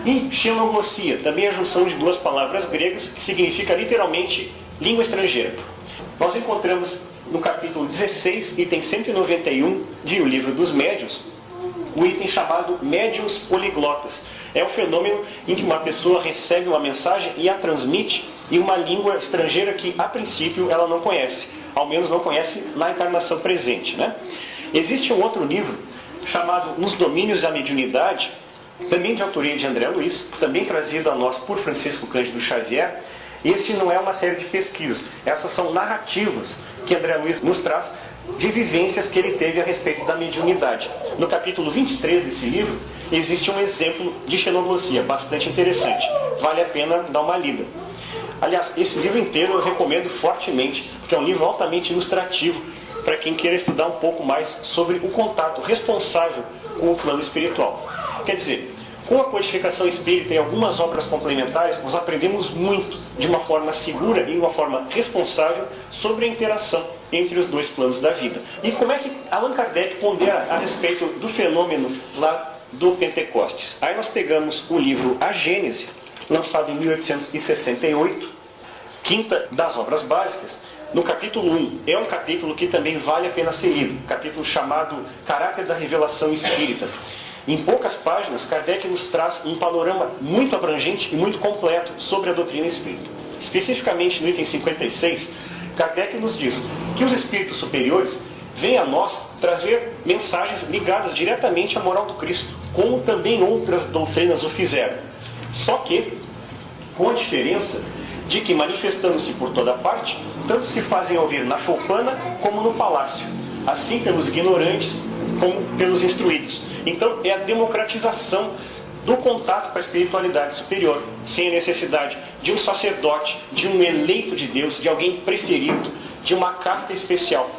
E xenoglossia, também a junção de duas palavras gregas, que significa literalmente língua estrangeira. Nós encontramos no capítulo 16, item 191 de O Livro dos Médiuns, o item chamado médiuns poliglotas. É o fenômeno em que uma pessoa recebe uma mensagem e a transmite em uma língua estrangeira que, a princípio, ela não conhece. Ao menos não conhece na encarnação presente, né? Existe um outro livro chamado Nos Domínios da Mediunidade, também de autoria de André Luiz, também trazido a nós por Francisco Cândido Xavier. Este não é uma série de pesquisas, essas são narrativas que André Luiz nos traz de vivências que ele teve a respeito da mediunidade. No capítulo 23 desse livro, existe um exemplo de xenoglossia bastante interessante. Vale a pena dar uma lida. Aliás, esse livro inteiro eu recomendo fortemente, porque é um livro altamente ilustrativo para quem queira estudar um pouco mais sobre o contato responsável com o plano espiritual. Quer dizer, com a codificação espírita e algumas obras complementares, nós aprendemos muito, de uma forma segura e de uma forma responsável, sobre a interação entre os dois planos da vida. E como é que Allan Kardec pondera a respeito do fenômeno lá do Pentecostes? Aí nós pegamos o livro A Gênese, lançado em 1868, quinta das obras básicas, no capítulo 1. É um capítulo que também vale a pena ser lido, capítulo chamado Caráter da Revelação Espírita. Em poucas páginas, Kardec nos traz um panorama muito abrangente e muito completo sobre a doutrina espírita. Especificamente no item 56, Kardec nos diz que os espíritos superiores vêm a nós trazer mensagens ligadas diretamente à moral do Cristo, como também outras doutrinas o fizeram. Só que, com a diferença de que, manifestando-se por toda parte, tanto se fazem ouvir na choupana como no palácio, assim pelos ignorantes como pelos instruídos. Então, é a democratização do contato com a espiritualidade superior, sem a necessidade de um sacerdote, de um eleito de Deus, de alguém preferido, de uma casta especial.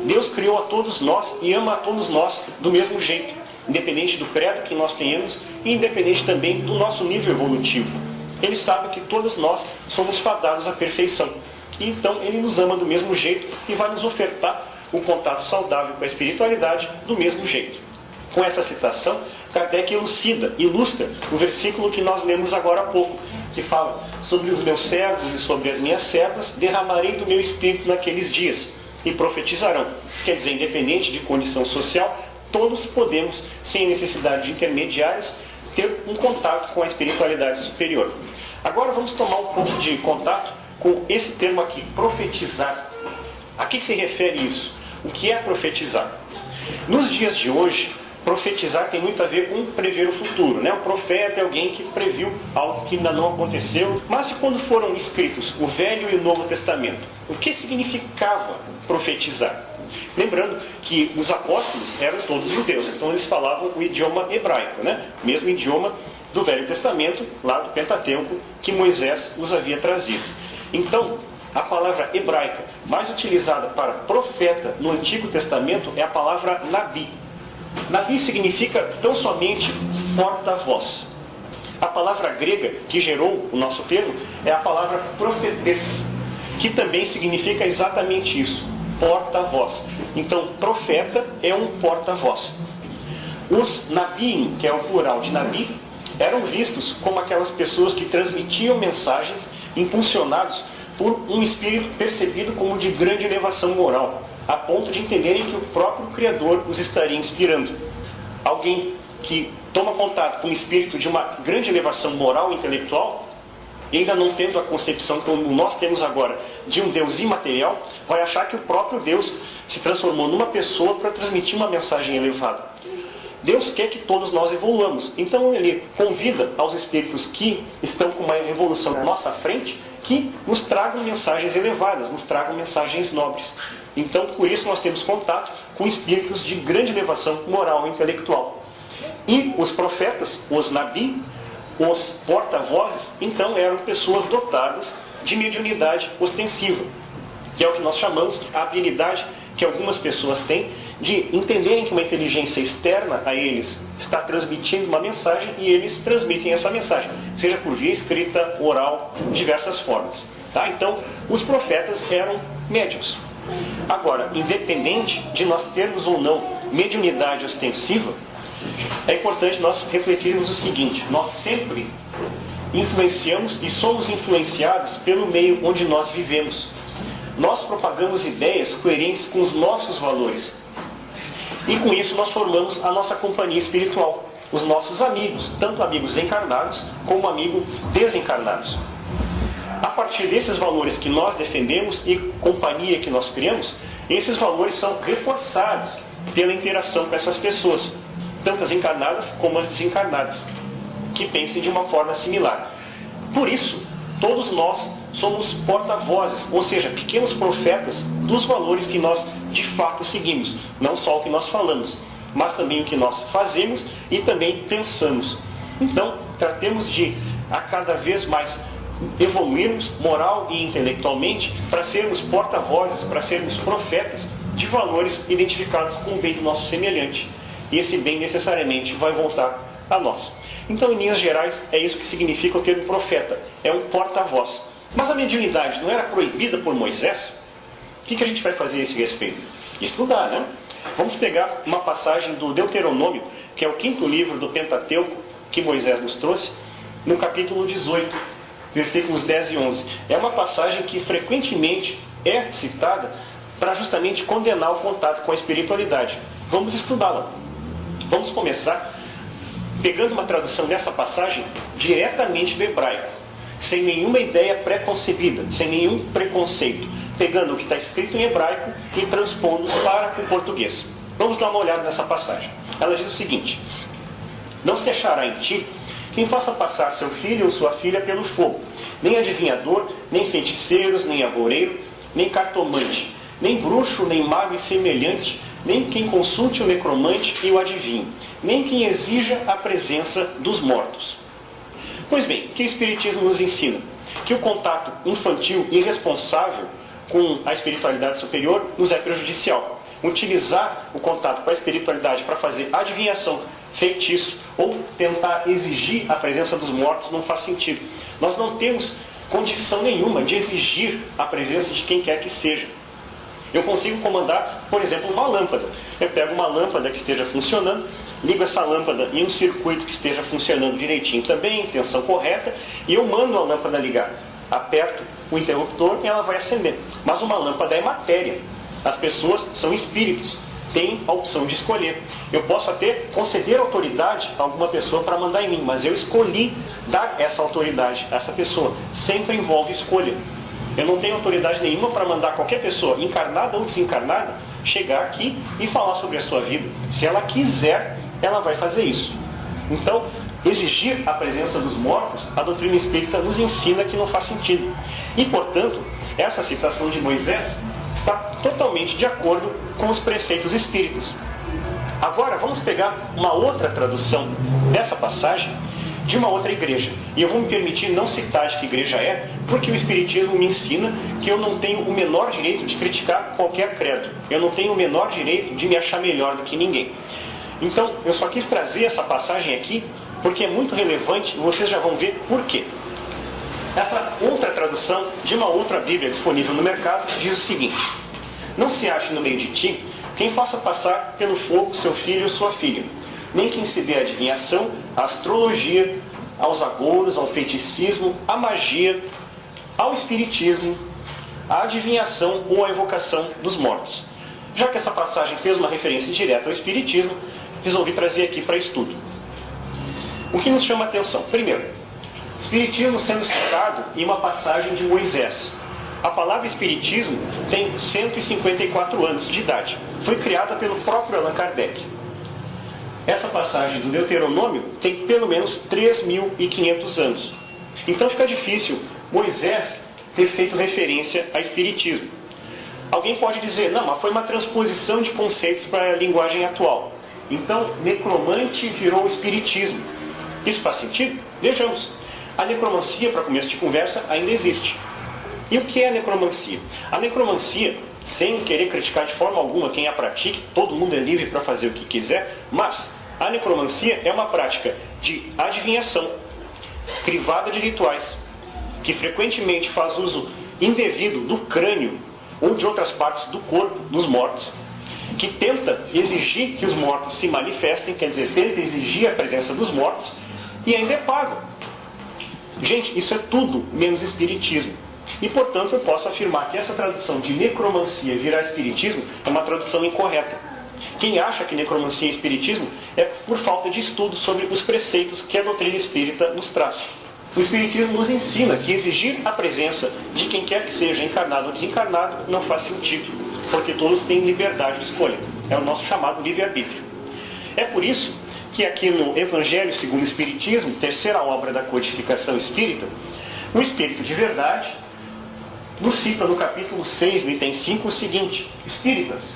Deus criou a todos nós e ama a todos nós do mesmo jeito, independente do credo que nós tenhamos e independente também do nosso nível evolutivo. Ele sabe que todos nós somos fadados à perfeição. E então Ele nos ama do mesmo jeito e vai nos ofertar o contato saudável com a espiritualidade do mesmo jeito. Com essa citação, Kardec ilustra o versículo que nós lemos agora há pouco, que fala: sobre os meus servos e sobre as minhas servas derramarei do meu espírito naqueles dias, e profetizarão. Quer dizer, independente de condição social, todos podemos, sem necessidade de intermediários, ter um contato com a espiritualidade superior. Agora vamos tomar um pouco de contato com esse termo aqui, profetizar. A que se refere isso? O que é profetizar? Nos dias de hoje, profetizar tem muito a ver com prever o futuro, né? O profeta é alguém que previu algo que ainda não aconteceu. Mas quando foram escritos o Velho e o Novo Testamento, o que significava profetizar? Lembrando que os apóstolos eram todos judeus, então eles falavam o idioma hebraico, né? O mesmo idioma do Velho Testamento, lá do Pentateuco, que Moisés os havia trazido. Então, a palavra hebraica mais utilizada para profeta no Antigo Testamento é a palavra Nabi. Nabi significa tão somente porta-voz. A palavra grega que gerou o nosso termo é a palavra profetês, que também significa exatamente isso, porta-voz. Então, profeta é um porta-voz. Os Nabiim, que é o plural de Nabi, eram vistos como aquelas pessoas que transmitiam mensagens impulsionados por um espírito percebido como de grande elevação moral, a ponto de entenderem que o próprio Criador os estaria inspirando. Alguém que toma contato com um espírito de uma grande elevação moral e intelectual, e ainda não tendo a concepção como nós temos agora de um Deus imaterial, vai achar que o próprio Deus se transformou numa pessoa para transmitir uma mensagem elevada. Deus quer que todos nós evoluamos. Então Ele convida aos espíritos que estão com uma evolução à nossa frente, que nos tragam mensagens elevadas, nos tragam mensagens nobres. Então, por isso nós temos contato com espíritos de grande elevação moral e intelectual. E os profetas, os Nabi, os porta-vozes, então eram pessoas dotadas de mediunidade ostensiva, que é o que nós chamamos a habilidade que algumas pessoas têm de entenderem que uma inteligência externa a eles está transmitindo uma mensagem e eles transmitem essa mensagem, seja por via escrita, oral, diversas formas. Tá? Então, os profetas eram médiuns. Agora, independente de nós termos ou não mediunidade ostensiva, é importante nós refletirmos o seguinte: nós sempre influenciamos e somos influenciados pelo meio onde nós vivemos. Nós propagamos ideias coerentes com os nossos valores. E com isso nós formamos a nossa companhia espiritual, os nossos amigos, tanto amigos encarnados como amigos desencarnados. A partir desses valores que nós defendemos e companhia que nós criamos, esses valores são reforçados pela interação com essas pessoas, tanto as encarnadas como as desencarnadas, que pensem de uma forma similar. Por isso, todos nós somos porta-vozes, ou seja, pequenos profetas dos valores que nós de fato seguimos. Não só o que nós falamos, mas também o que nós fazemos e também pensamos. Então, tratemos de, a cada vez mais, evoluirmos moral e intelectualmente para sermos porta-vozes, para sermos profetas de valores identificados com o bem do nosso semelhante. E esse bem necessariamente vai voltar a nós. Então, em linhas gerais, é isso que significa o termo profeta. É um porta-voz. Mas a mediunidade não era proibida por Moisés? O que a gente vai fazer a esse respeito? Estudar, né? Vamos pegar uma passagem do Deuteronômio, que é o 5º livro do Pentateuco que Moisés nos trouxe, no capítulo 18, versículos 10 e 11. É uma passagem que frequentemente é citada para justamente condenar o contato com a espiritualidade. Vamos estudá-la. Vamos começar pegando uma tradução dessa passagem diretamente do hebraico, sem nenhuma ideia pré-concebida, sem nenhum preconceito, pegando o que está escrito em hebraico e transpondo para o português. Vamos dar uma olhada nessa passagem. Ela diz o seguinte: não se achará em ti quem faça passar seu filho ou sua filha pelo fogo, nem adivinhador, nem feiticeiros, nem agoureiro, nem cartomante, nem bruxo, nem mago semelhante, nem quem consulte o necromante e o adivinho, nem quem exija a presença dos mortos. Pois bem, o que o Espiritismo nos ensina? Que o contato infantil e irresponsável com a espiritualidade superior nos é prejudicial. Utilizar o contato com a espiritualidade para fazer adivinhação, feitiço ou tentar exigir a presença dos mortos não faz sentido. Nós não temos condição nenhuma de exigir a presença de quem quer que seja. Eu consigo comandar, por exemplo, uma lâmpada. Eu pego uma lâmpada que esteja funcionando, ligo essa lâmpada em um circuito que esteja funcionando direitinho também, tensão correta, e eu mando a lâmpada ligar. Aperto o interruptor e ela vai acender. Mas uma lâmpada é matéria. As pessoas são espíritos, têm a opção de escolher. Eu posso até conceder autoridade a alguma pessoa para mandar em mim, mas eu escolhi dar essa autoridade a essa pessoa. Sempre envolve escolha. Eu não tenho autoridade nenhuma para mandar qualquer pessoa, encarnada ou desencarnada, chegar aqui e falar sobre a sua vida. Se ela quiser, ela vai fazer isso. Então, exigir a presença dos mortos, a doutrina espírita nos ensina que não faz sentido. E, portanto, essa citação de Moisés está totalmente de acordo com os preceitos espíritas. Agora, vamos pegar uma outra tradução dessa passagem de uma outra igreja. E eu vou me permitir não citar de que igreja é, porque o Espiritismo me ensina que eu não tenho o menor direito de criticar qualquer credo. Eu não tenho o menor direito de me achar melhor do que ninguém. Então, eu só quis trazer essa passagem aqui, porque é muito relevante e vocês já vão ver por quê. Essa outra tradução de uma outra Bíblia disponível no mercado diz o seguinte: não se ache no meio de ti quem faça passar pelo fogo seu filho ou sua filha, nem quem se dê à adivinhação, à astrologia, aos agouros, ao feiticismo, à magia, ao espiritismo, à adivinhação ou à evocação dos mortos. Já que essa passagem fez uma referência direta ao espiritismo, resolvi trazer aqui para estudo. O que nos chama a atenção? Primeiro, espiritismo sendo citado em uma passagem de Moisés. A palavra espiritismo tem 154 anos de idade. Foi criada pelo próprio Allan Kardec. Essa passagem do Deuteronômio tem pelo menos 3.500 anos. Então fica difícil Moisés ter feito referência a espiritismo. Alguém pode dizer, não, mas foi uma transposição de conceitos para a linguagem atual. Então, necromante virou espiritismo. Isso faz sentido? Vejamos. A necromancia, para começo de conversa, ainda existe. E o que é a necromancia? A necromancia, sem querer criticar de forma alguma quem a pratique, todo mundo é livre para fazer o que quiser, mas a necromancia é uma prática de adivinhação, crivada de rituais, que frequentemente faz uso indevido do crânio ou de outras partes do corpo dos mortos, que tenta exigir que os mortos se manifestem, quer dizer, tenta exigir a presença dos mortos, e ainda é pago. Gente, isso é tudo menos espiritismo. E, portanto, eu posso afirmar que essa tradução de necromancia virar espiritismo é uma tradução incorreta. Quem acha que necromancia é espiritismo é por falta de estudo sobre os preceitos que a doutrina espírita nos traz. O espiritismo nos ensina que exigir a presença de quem quer que seja encarnado ou desencarnado não faz sentido, porque todos têm liberdade de escolha. É o nosso chamado livre-arbítrio. É por isso que aqui no Evangelho segundo o Espiritismo, terceira obra da codificação espírita, o Espírito de Verdade nos cita no capítulo 6, no item 5, o seguinte: Espíritas,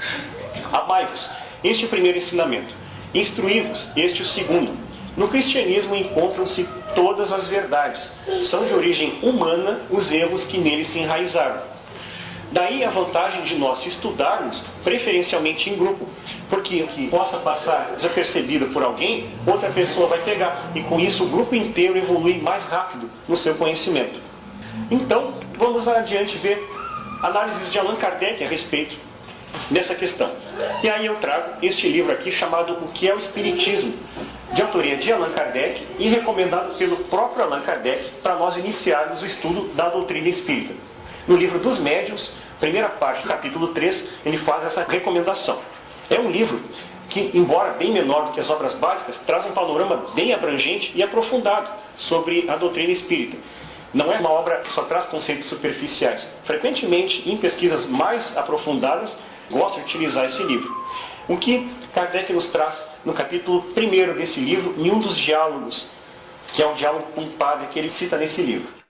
amai-vos, este é o primeiro ensinamento. Instruí-vos, este é o segundo. No cristianismo encontram-se todas as verdades. São de origem humana os erros que neles se enraizaram. Daí a vantagem de nós estudarmos preferencialmente em grupo, porque o que possa passar desapercebido por alguém, outra pessoa vai pegar, e com isso o grupo inteiro evolui mais rápido no seu conhecimento. Então, vamos adiante ver análises de Allan Kardec a respeito dessa questão. E aí eu trago este livro aqui chamado O que é o Espiritismo, de autoria de Allan Kardec e recomendado pelo próprio Allan Kardec para nós iniciarmos o estudo da doutrina espírita. No livro dos Médiuns, primeira parte, capítulo 3, ele faz essa recomendação. É um livro que, embora bem menor do que as obras básicas, traz um panorama bem abrangente e aprofundado sobre a doutrina espírita. Não é uma obra que só traz conceitos superficiais. Frequentemente, em pesquisas mais aprofundadas, gosto de utilizar esse livro. O que Kardec nos traz no capítulo 1 desse livro, em um dos diálogos, que é um diálogo com um padre que ele cita nesse livro.